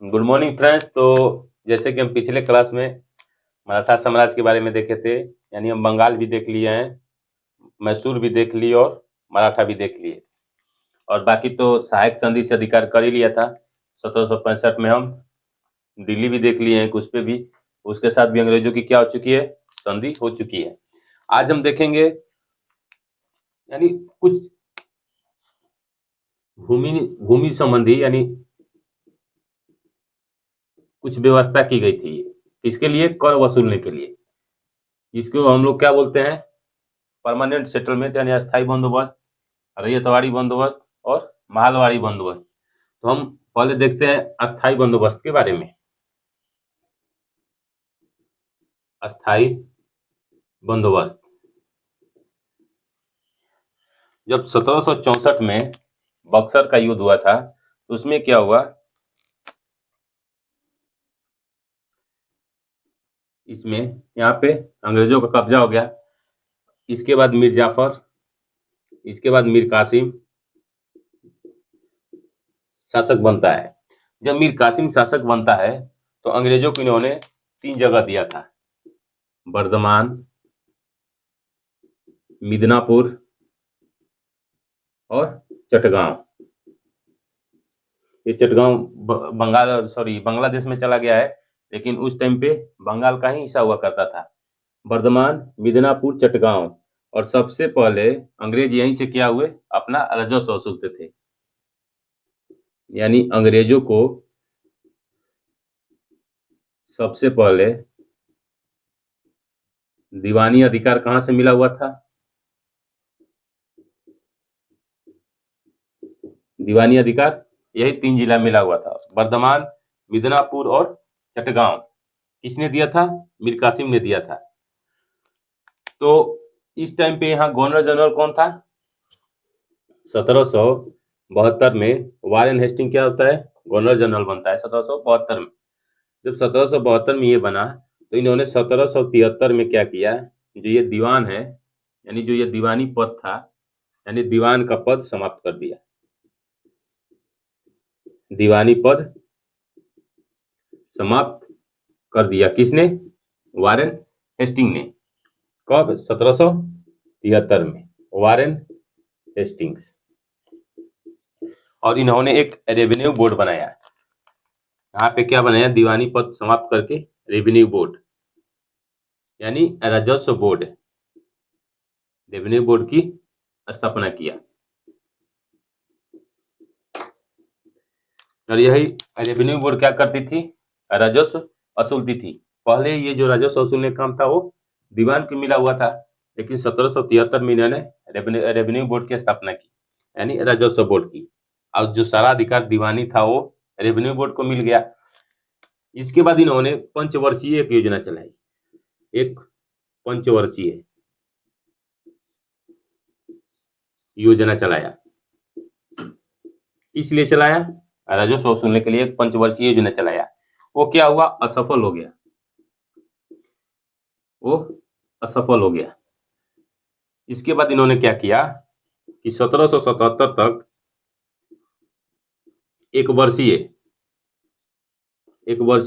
Good morning friends. तो जैसे कि हम पिछले क्लास में मराठा साम्राज्य के बारे में देखे थे, यानी हम बंगाल भी देख लिए हैं, मैसूर भी देख लिए और मराठा भी देख लिए, और बाकी तो सहायक संधि से अधिकार कर ही लिया था। 1765 में हम दिल्ली भी देख लिए हैं, उस पे भी, उसके साथ भी अंग्रेजों की क्या हो चुकी है, संधि हो चुकी है। आज हम देखेंगे यानी कुछ भूमि भूमि संबंधी यानी कुछ व्यवस्था की गई थी, किसके लिए? कर वसूलने के लिए। इसको हम लोग क्या बोलते हैं? परमानेंट सेटलमेंट यानी अस्थायी बंदोबस्त, रैयतवाड़ी बंदोबस्त और महलवाड़ी बंदोबस्त। तो हम पहले देखते हैं अस्थायी बंदोबस्त के बारे में। अस्थायी बंदोबस्त जब 1764 में बक्सर का युद्ध हुआ था, तो उसमें क्या हुआ, इसमें यहाँ पे अंग्रेजों का कब्जा हो गया। इसके बाद मीर जाफर, इसके बाद मीर कासिम शासक बनता है। जब मीर कासिम शासक बनता है तो अंग्रेजों को इन्होंने 3 जगह दिया था, बर्धमान, मिदनापुर और चटगांव। ये चटगांव बांग्लादेश में चला गया है, लेकिन उस टाइम पे बंगाल का ही हिस्सा हुआ करता था। बर्धमान, मिदनापुर, चटगांव। और सबसे पहले अंग्रेज यहीं से क्या हुए, अपना राजस्व वसूलते थे। यानी अंग्रेजों को सबसे पहले दीवानी अधिकार कहां से मिला हुआ था? दीवानी अधिकार यही 3 जिला मिला हुआ था, बर्धमान, मिदनापुर और चटगांव। किसने दिया था? मीर कासिम ने दिया था। तो इस टाइम पे यहाँ गवर्नर जनरल कौन था? 1772 में वारेन हेस्टिंग क्या होता है? गवर्नर जनरल बनता है 1772 में। जब 1772 में ये बना, तो इन्होंने 1773 में क्या किया, जो ये दीवान है, यानी जो ये दीवानी पद था, यानी दीवान का पद समाप्त कर दिया। दीवानी पद समाप्त कर दिया किसने? वारेन हेस्टिंग ने। कब? 1773 में वारेन हेस्टिंग्स। और इन्होंने एक रेवेन्यू बोर्ड बनाया। यहाँ पे क्या बनाया? दीवानी पद समाप्त करके रेवेन्यू बोर्ड, यानी राजस्व बोर्ड, रेवेन्यू बोर्ड की स्थापना किया। और यही रेवेन्यू बोर्ड क्या करती थी? राजस्व वसूलती थी। पहले ये जो राजस्व वसूलने का काम था वो दीवान को मिला हुआ था, लेकिन 1773 में इन्होंने रेवेन्यू बोर्ड की स्थापना की, यानी राजस्व बोर्ड की। और जो सारा अधिकार दीवानी था वो रेवेन्यू बोर्ड को मिल गया। इसके बाद इन्होंने पंचवर्षीय एक योजना चलाई। एक पंचवर्षीय योजना चलाया। इसलिए चलाया, राजस्व वसूलने के लिए एक पंचवर्षीय योजना चलाया। वो क्या हुआ? असफल हो गया। वो असफल हो गया। इसके बाद इन्होंने क्या किया कि 1777 तक एक वर्षीय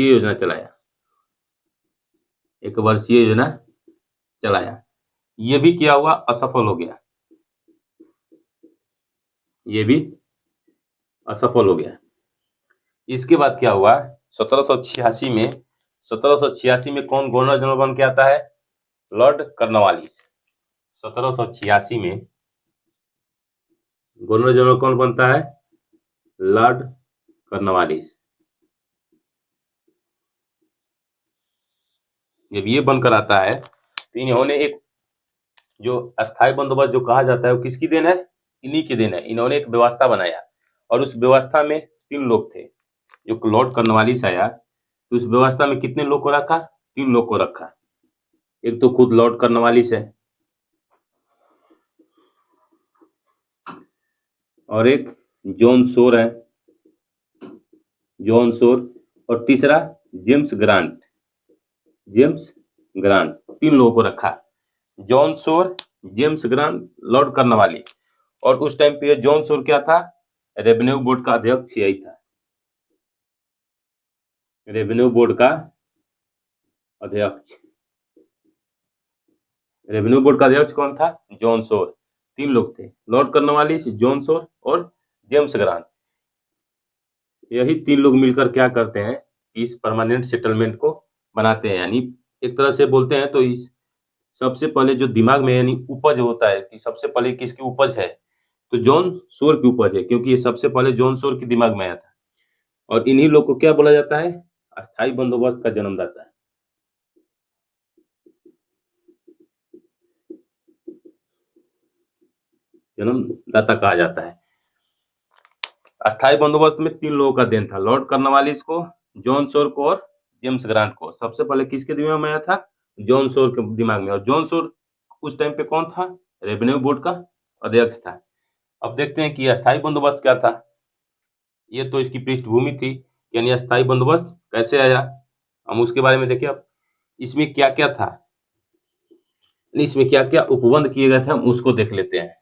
योजना चलाया। एक वर्षीय योजना चलाया। ये भी क्या हुआ? असफल हो गया। ये भी असफल हो गया। इसके बाद क्या हुआ? 1786 में कौन गवर्नर जनरल बन के आता है? Lord Cornwallis. 1786 में गवर्नर जनरल कौन बनता है? Lord Cornwallis. जब ये बनकर आता है तो इन्होंने एक जो अस्थायी बंदोबस्त जो कहा जाता है वो किसकी देन है? इन्हीं की देन है। इन्होंने एक व्यवस्था बनाया, और उस व्यवस्था में 3 लोग थे। जो लॉर्ड कॉर्नवालिस आया तो उस व्यवस्था में कितने लोग को रखा? 3 लोग को रखा। एक तो खुद लॉर्ड कॉर्नवालिस है, और एक जॉन शोर है, जॉन शोर, और तीसरा जेम्स ग्रांट। जेम्स ग्रांट, 3 लोगों को रखा। John Shore, James grant, Lord Cornwallis. और उस टाइम पे जॉन शोर क्या था? रेवेन्यू बोर्ड का अध्यक्ष यही था। रेवेन्यू बोर्ड का अध्यक्ष। रेवेन्यू बोर्ड का अध्यक्ष कौन था? John Shore. 3 लोग थे, लॉर्ड कॉर्नवालिस, जॉन शोर और जेम्स ग्रांट। यही 3 लोग मिलकर क्या करते हैं, इस परमानेंट सेटलमेंट को बनाते हैं। यानी एक तरह से बोलते हैं तो इस सबसे पहले जो दिमाग में यानी उपज होता है कि सबसे पहले किसकी उपज है, तो जॉन शोर की उपज है, क्योंकि ये सबसे पहले जॉन शोर के दिमाग में आया था। और इन्हीं लोग को क्या बोला जाता है? अस्थाई बंदोबस्त का जन्मदाता है। जन्मदाता कहा जाता है। अस्थाई बंदोबस्त में 3 लोगों का देन था, लॉर्ड कॉर्नवालिस को, जॉन शोर को और जेम्स ग्रांट को। सबसे पहले किसके दिमाग में आया था? जॉन शोर के दिमाग में। और जॉन शोर उस टाइम पे कौन था? रेवेन्यू बोर्ड का अध्यक्ष था। अब देखते हैं कि अस्थाई बंदोबस्त क्या था। ये तो इसकी पृष्ठभूमि थी, यानी अस्थाई बंदोबस्त कैसे आया, हम उसके बारे में देखिए। अब इसमें क्या क्या था, इसमें क्या क्या उपबंध किए गए थे, हम उसको देख लेते हैं।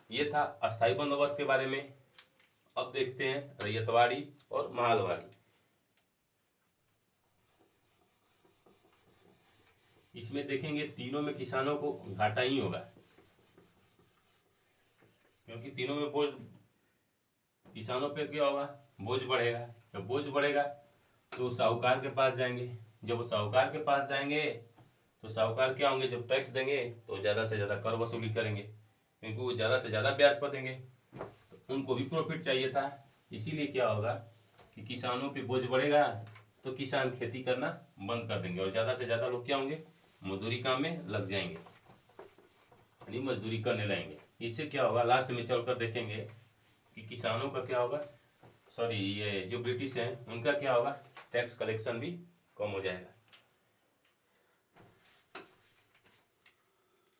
ये था अस्थायी बंदोबस्त के बारे में। अब देखते हैं रैयतवाड़ी और मालवाड़ी। इसमें देखेंगे तीनों में किसानों को घाटा ही होगा, क्योंकि तीनों में बोझ किसानों पे क्या होगा, बोझ बढ़ेगा। जब बोझ बढ़ेगा तो साहूकार के पास जाएंगे। जब वो साहूकार के पास जाएंगे तो साहूकार क्या होंगे, जब टैक्स देंगे तो ज़्यादा से ज़्यादा कर वसूली करेंगे, क्योंकि वो ज़्यादा से ज़्यादा ब्याज पर देंगे। तो उनको भी प्रॉफिट चाहिए था। इसीलिए क्या होगा कि किसानों पे बोझ बढ़ेगा तो किसान खेती करना बंद कर देंगे और ज़्यादा से ज़्यादा लोग क्या होंगे, मजदूरी काम में लग जाएंगे, यानी मजदूरी करने लगेंगे। इससे क्या होगा, लास्ट में चलकर देखेंगे कि किसानों का क्या होगा, सॉरी ये जो ब्रिटिश हैं उनका क्या होगा, टैक्स कलेक्शन भी कम हो जाएगा।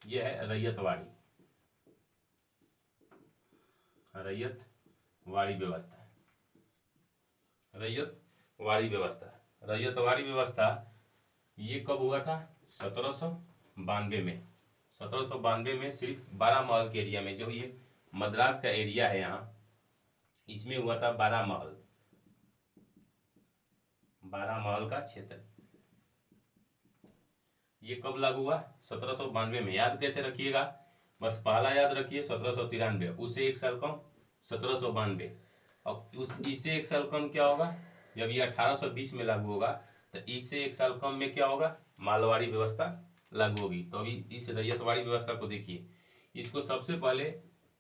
यह है रैयतवाड़ी, रैयतवाड़ी व्यवस्था। रैयतवाड़ी व्यवस्था, रैयतवाड़ी व्यवस्था ये कब हुआ था, 1792 में। 1792 में सिर्फ 12 महल के एरिया में, जो ये मद्रास का एरिया है यहाँ, इसमें हुआ था 12 महल, 12 महल का क्षेत्र। ये कब लागू हुआ, 1792 में। याद कैसे रखिएगा, बस पहला याद रखिए 1793, उससे एक साल कम 1792, और उस इससे एक साल कम क्या होगा, जब ये 1820 में लागू होगा तो इससे एक साल कम में क्या होगा, मालवाड़ी व्यवस्था लागू होगी। तो अभी इस रैयतवाड़ी व्यवस्था को देखिए, इसको सबसे पहले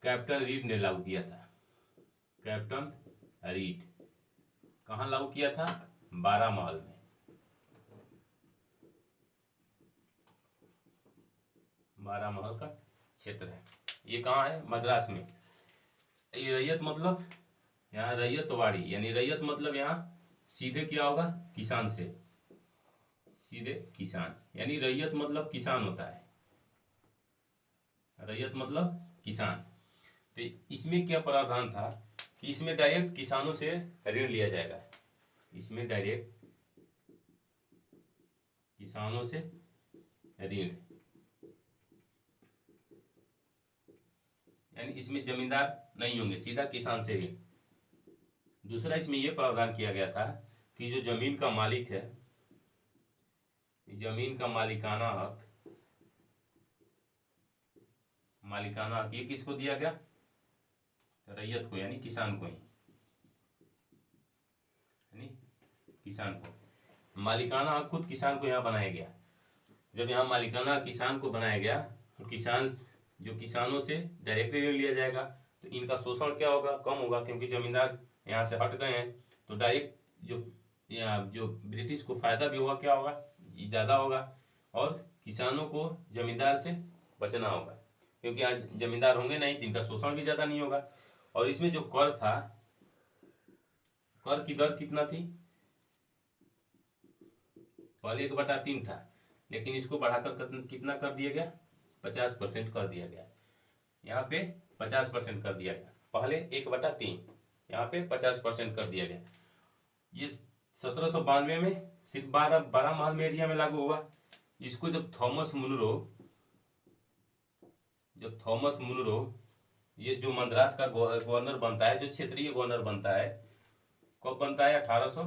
कैप्टन रीड ने लागू किया था। कैप्टन रीड कहाँ लागू किया था, 12 महल में। 12 महल का क्षेत्र है, ये कहाँ है, मद्रास में। ये रैयत मतलब यहाँ रैयतवाड़ी, यानी रैयत मतलब यहाँ सीधे क्या होगा, किसान से, सीधे किसान, यानी रैयत मतलब किसान होता है, रैयत मतलब किसान। तो इसमें क्या प्रावधान था कि इसमें डायरेक्ट किसानों से ऋण लिया जाएगा, इसमें डायरेक्ट किसानों से ऋण, यानी इसमें जमींदार नहीं होंगे, सीधा किसान से ऋण। दूसरा इसमें यह प्रावधान किया गया था कि जो जमीन का मालिक है, जमीन का मालिकाना हक, मालिकाना हक ये किसको दिया गया, रैयत को, यानी किसान को ही, यानी किसान को। मालिकाना हक खुद किसान को यहाँ बनाया गया। जब यहाँ मालिकाना हक किसान को बनाया गया तो किसान, जो किसानों से डायरेक्ट ऋण लिया जाएगा तो इनका शोषण क्या होगा, कम होगा, क्योंकि जमींदार यहाँ से हट गए हैं। तो डायरेक्ट जो ब्रिटिश को फायदा भी होगा, क्या होगा, ज़्यादा होगा, और किसानों को जमींदार से बचना होगा, क्योंकि आज जमींदार होंगे नहीं तो इनका शोषण भी ज़्यादा नहीं होगा। और इसमें जो कर था, कर की दर कितना थी, पहले 1/3 था, लेकिन इसको बढ़ाकर कितना कर दिया गया, 50% कर दिया गया। यहाँ पे 50% कर दिया गया, पहले 1/3, यहाँ पे 50% कर दिया गया। ये 1792 में सिर्फ 12 महल में एरिया में लागू हुआ। इसको जब थॉमस मुनरो ये जो मद्रास का गवर्नर बनता है, जो क्षेत्रीय गवर्नर बनता है, कब बनता है, 1800,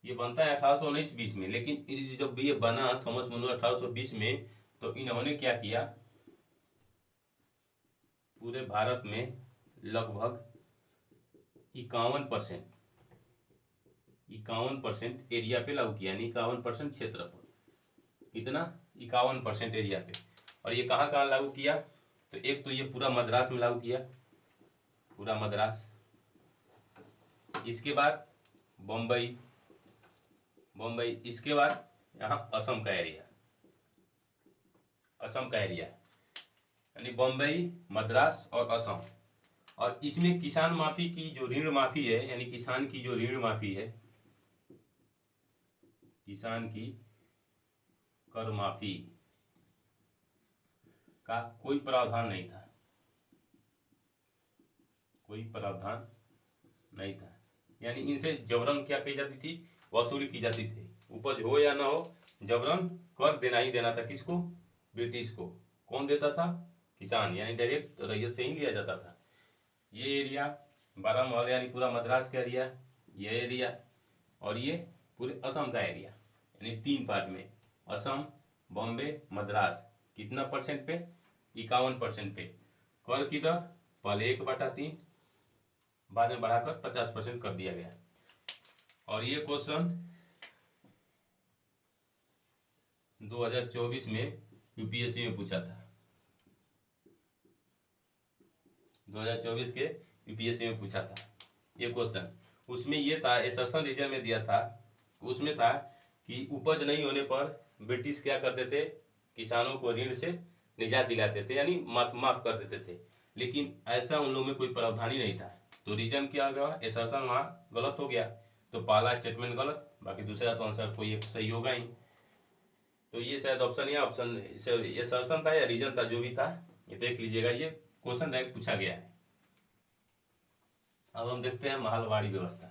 ये बनता है 1819-20 में। लेकिन जब ये बना थॉमस मुनरो 1820 में, तो इन्होंने क्या किया, पूरे भारत में लगभग 51% एरिया पे लागू किया, यानी 51% क्षेत्रफल, इतना 51% एरिया पे। और ये कहाँ कहाँ लागू किया, तो एक तो ये पूरा मद्रास में लागू किया, पूरा मद्रास। इसके बाद बम्बई, इसके बाद यहाँ असम का एरिया, यानी बम्बई, मद्रास और असम। और इसमें किसान माफी की जो ऋण माफी है, यानी किसान की जो ऋण माफी है, किसान की कर माफी का कोई प्रावधान नहीं था, कोई प्रावधान नहीं था। यानी इनसे जबरन क्या की जाती थी, वसूली की जाती थी, उपज हो या ना हो, जबरन कर देना ही देना था। किसको, ब्रिटिश को। कौन देता था, किसान यानी डायरेक्ट रैयत से ही लिया जाता था। ये एरिया 12 महल यानी पूरा मद्रास का एरिया, ये एरिया, और ये पूरे असम का एरिया, यानी 3 पार्ट में, असम, बॉम्बे, मद्रास। कितना परसेंट पे? 51% पे। कर की दर पहले 1/3, बाद में बढ़ाकर 50% कर दिया गया। और ये क्वेश्चन 2024 में यूपीएससी में पूछा था। 2024 के यूपीएससी में पूछा था ये क्वेश्चन। उसमें ये था, एसर्शन रीजन में दिया था, उसमें था कि उपज नहीं होने पर ब्रिटिश क्या करते थे, किसानों को ऋण से निजात दिलाते थे, यानी माफ कर देते थे। लेकिन ऐसा उन लोगों में कोई प्रावधान ही नहीं था। तो रीजन क्या गया, एसर्शन वहाँ गलत हो गया। तो पहला स्टेटमेंट गलत, बाकी दूसरा तो आंसर कोई एक सही होगा ही। तो ये शायद ऑप्शन या ऑप्शन एसर्शन था या रीजन था, जो भी था, ये देख लीजिएगा। ये क्वेश्चन डायरेक्ट पूछा गया है। अब हम देखते हैं महलवाड़ी व्यवस्था।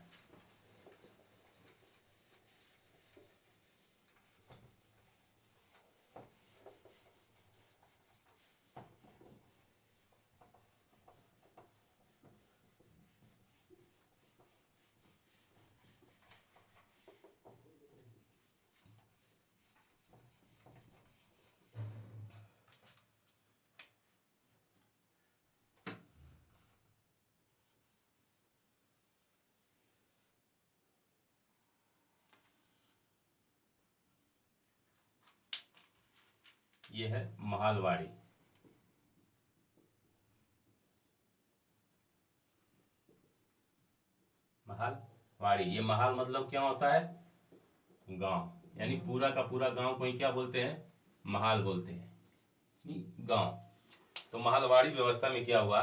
ये है महलवाड़ी। महलवाड़ी, ये महल मतलब क्या होता है, गांव, यानी पूरा का पूरा गांव को ही क्या बोलते हैं, महल बोलते हैं, गांव। तो महलवाड़ी व्यवस्था में क्या हुआ,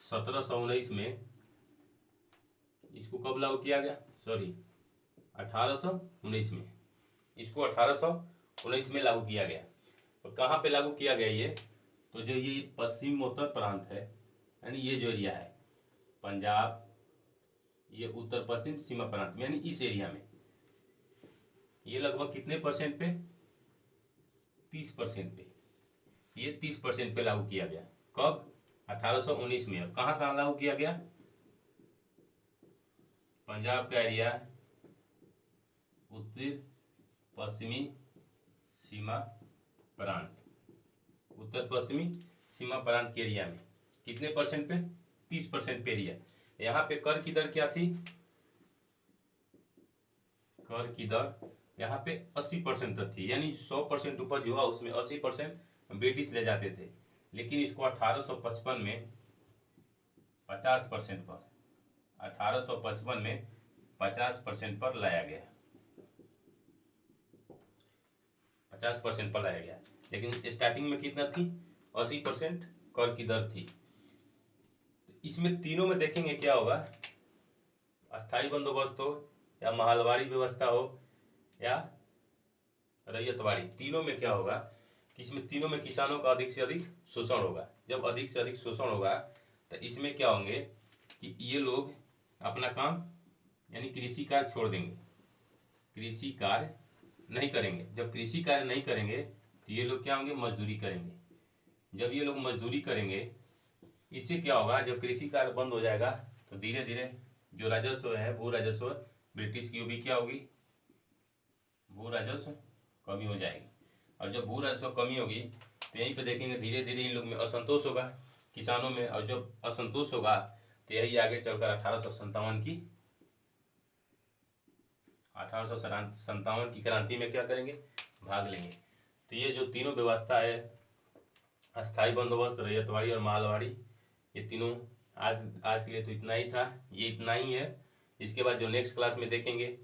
1719 में इसको कब लागू किया गया, सॉरी 1819 में, इसको 1819 में लागू किया गया। और कहाँ पे लागू किया गया ये, तो जो ये पश्चिमोत्तर प्रांत है, यानी ये जो एरिया है पंजाब, ये उत्तर पश्चिम सीमा प्रांत में, यानी इस एरिया में, ये लगभग कितने परसेंट पे, 30% पे, ये 30% पे लागू किया गया। कब, 1819 में। और कहाँ कहाँ लागू किया गया, पंजाब का एरिया, उत्तर पश्चिमी सीमा प्रांत, उत्तर पश्चिमी सीमा प्रांत के एरिया में कितने परसेंट पे, 30% पे एरिया। यहाँ पे कर की दर क्या थी, कर की दर यहाँ पे 80% तक थी, यानी 100% उपज हुआ उसमें 80% ब्रिटिश ले जाते थे। लेकिन इसको 1855 में 50% पर, 1855 में 50% पर लाया गया, 50% पर लाया गया। लेकिन स्टार्टिंग में कितना थी, 80% कर की दर थी। इसमें तीनों में देखेंगे क्या होगा, अस्थाई बंदोबस्त हो या महलवाड़ी व्यवस्था हो या रैयतवाड़ी, तीनों में क्या होगा कि इसमें तीनों में किसानों का अधिक से अधिक शोषण होगा। जब अधिक से अधिक शोषण होगा तो इसमें क्या होंगे कि ये लोग अपना काम यानी कृषि कार्य छोड़ देंगे, कृषि कार्य नहीं करेंगे। जब कृषि कार्य नहीं करेंगे तो ये लोग क्या होंगे, मजदूरी करेंगे। जब ये लोग मजदूरी करेंगे, इससे क्या होगा, जब कृषि कार्य बंद हो जाएगा तो धीरे धीरे जो राजस्व है, भू राजस्व ब्रिटिश की भी क्या होगी, भू राजस्व कमी हो जाएगी। और जब भू राजस्व कमी होगी तो यहीं पे देखेंगे धीरे धीरे इन लोग में असंतोष होगा, किसानों में। और जब असंतोष होगा तो यही आगे चलकर 1857 की क्रांति में क्या करेंगे, भाग लेंगे। तो ये जो तीनों व्यवस्था है, अस्थाई बंदोबस्त, रैयतवाड़ी और महलवाड़ी, ये तीनों आज के लिए तो इतना ही था, ये इतना ही है। इसके बाद जो नेक्स्ट क्लास में देखेंगे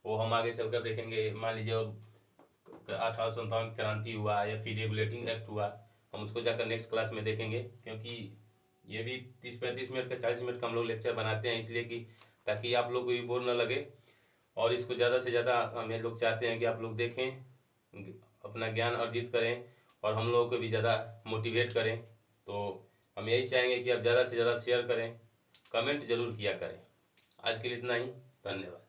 वो हम आगे चलकर देखेंगे। मान लीजिए 1857 क्रांति हुआ या फिर रेगुलेटिंग एक्ट हुआ, हम उसको जाकर नेक्स्ट क्लास में देखेंगे। क्योंकि ये भी 30-35 मिनट का, 40 मिनट का हम लोग लेक्चर बनाते हैं, इसलिए कि ताकि आप लोग को भी बोर न लगे। और इसको ज़्यादा से ज़्यादा हम लोग चाहते हैं कि आप लोग देखें, अपना ज्ञान अर्जित करें और हम लोगों को भी ज़्यादा मोटिवेट करें। तो हम यही चाहेंगे कि आप ज़्यादा से ज़्यादा शेयर करें, कमेंट जरूर किया करें। आज के लिए इतना ही, धन्यवाद।